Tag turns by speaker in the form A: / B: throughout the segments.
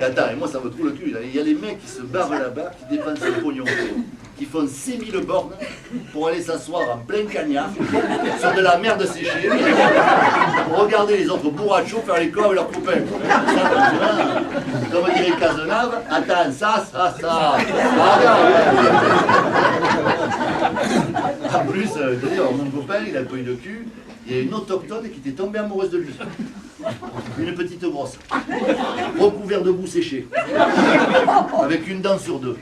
A: Attends, et moi ça me trouve le cul. Il y a les mecs qui se barrent là-bas, qui dépensent le pognon, qui font 6000 bornes pour aller s'asseoir en plein cagnard sur de la merde séchée pour regarder les autres bourrachos faire les corps avec leurs copains. Ça, comme dirait Cazenave, attends, ça. En plus, d'ailleurs, mon copain, il a pas eu de cul. Il y a une autochtone qui était tombée amoureuse de lui. Une petite grosse. Recouvert de boue séchée. Avec une dent sur deux.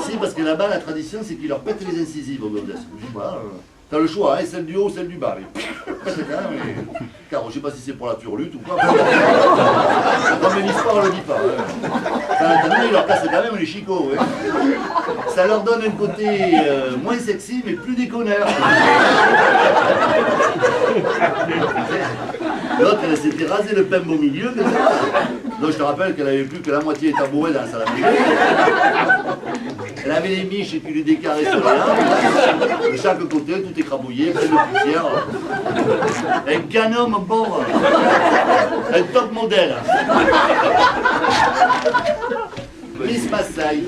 A: Si, parce que là-bas, la tradition, c'est qu'ils leur pètent les incisives aux gonzesses. Je dis, voilà, t'as le choix, hein, celle du haut ou celle du bas. Car je sais pas si c'est pour la turlute ou quoi. Comme l'histoire, on le dit pas. Maintenant, ils leur cassent quand même les chicots. Ouais. Ça leur donne un côté moins sexy, mais plus déconneur. L'autre, elle s'était rasé le pembe au milieu, comme ça. Donc je te rappelle qu'elle avait plus que la moitié des tabourets dans la salle à manger. Elle avait les miches et puis les décarrés sur la langue. De chaque côté, tout écrabouillé, plein de poussière. Un canon pauvre. Un top modèle. Miss Maasai.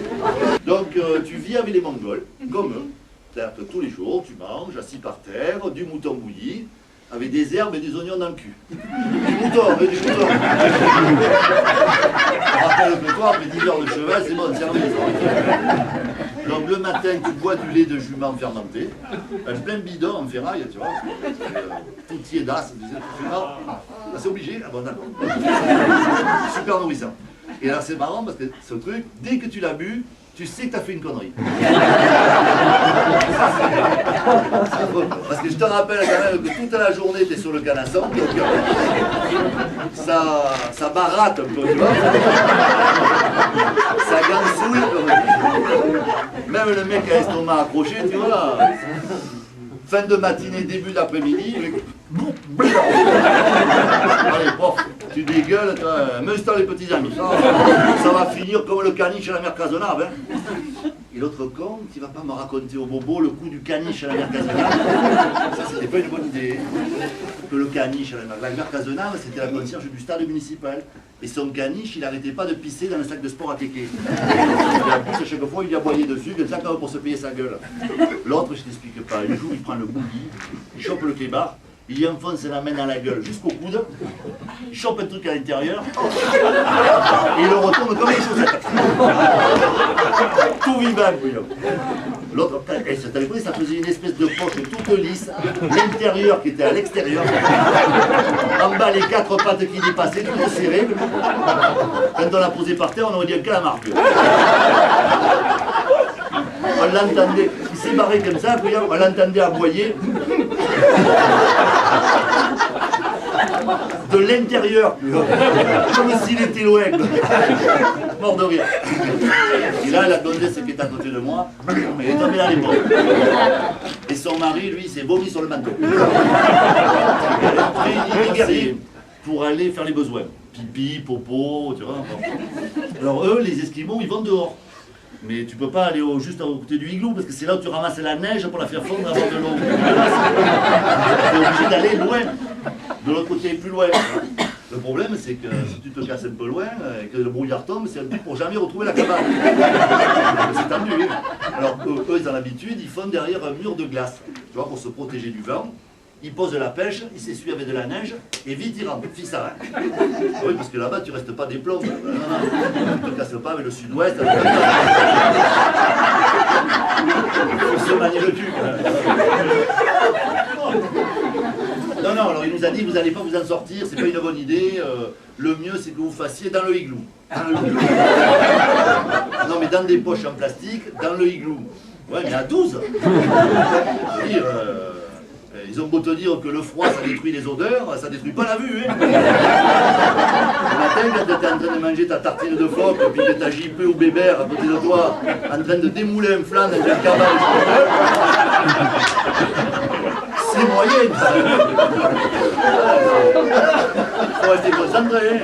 A: Donc tu vis avec les Mongols, comme eux. C'est-à-dire que tous les jours, tu manges assis par terre, du mouton bouilli, avec des herbes et des oignons dans le cul. Du mouton, mais du mouton. Rappelle que toi, après 10 heures de cheval, c'est bon, service. Donc le matin, tu bois du lait de jument fermenté, un plein bidon en ferraille, tu vois, tout tiédasse, c'est obligé, ah bon d'accord. Super nourrissant. Et alors c'est marrant parce que ce truc, dès que tu l'as bu, tu sais que tu as fait une connerie. Parce que je te rappelle quand même que toute la journée tu es sur le canasson, donc ça barate un peu, tu vois. Ça gansouille. Même le mec a l'estomac accroché, tu vois là. Fin de matinée, début d'après-midi. Allez, prof, tu dégueules, mets-toi les petits amis. Ça va finir comme le caniche à la mer Cazenave. Hein. Et l'autre con qui va pas me raconter au bobo le coup du caniche à la mer Cazenave. Ça, c'était pas une bonne idée. Que le caniche à la mer Cazenave, c'était la concierge du stade municipal. Et son caniche, il n'arrêtait pas de pisser dans le sac de sport à Kéké. Et en plus, à chaque fois, il aboyait dessus, comme ça, pour se payer sa gueule. L'autre, je t'explique pas. Un jour, il prend le bouilli, il chope le clébard, il y enfonce la main dans la gueule jusqu'au coude, il chope un truc à l'intérieur, et il le retourne comme les chaussettes. Tout vivant, couillon. L'autre, ça faisait une espèce de poche toute lisse, l'intérieur qui était à l'extérieur, en bas les 4 pattes qui dépassaient, tout serré. Quand on l'a posé par terre, on aurait dit un calamar. On l'entendait, il s'est barré comme ça, on l'entendait aboyer. De l'intérieur, comme s'il était loin. Mort de rire. Et là, la gonzesse qui est à côté de moi, elle est tombée dans les pommes. Et son mari, lui, s'est vomi sur le manteau. Il est guerrier pour aller faire les besoins. Pipi, popo, tu vois. Alors eux, les Esquimaux, ils vont dehors. Mais tu peux pas aller juste à côté du igloo, parce que c'est là où tu ramasses la neige pour la faire fondre avant de l'eau. Tu es obligé d'aller loin. De l'autre côté, plus loin. Le problème, c'est que si tu te casses un peu loin et que le brouillard tombe, c'est un truc pour jamais retrouver la cabane. C'est tendu. Alors eux, ils ont l'habitude, ils font derrière un mur de glace, tu vois, pour se protéger du vent. Ils posent la pêche, ils s'essuient avec de la neige, et vite ils rentrent. Fils ça, hein. Ah oui, parce que là-bas, tu restes pas des plombs. Non, ne te casse pas avec le sud-ouest. Il se manie le cul. Non, alors il nous a dit, vous n'allez pas vous en sortir, c'est pas une bonne idée, le mieux c'est que vous fassiez dans le igloo. Non mais dans des poches en plastique, dans le igloo. Ouais mais à 12. Ils ont beau te dire que le froid ça détruit les odeurs, ça détruit pas la vue. Hein. Le matin quand tu étais en train de manger ta tartine de phoque, puis que ta JP ou Bébert à côté de toi, en train de démouler un flan dans un cabane, c'est moyen. Faut rester concentré.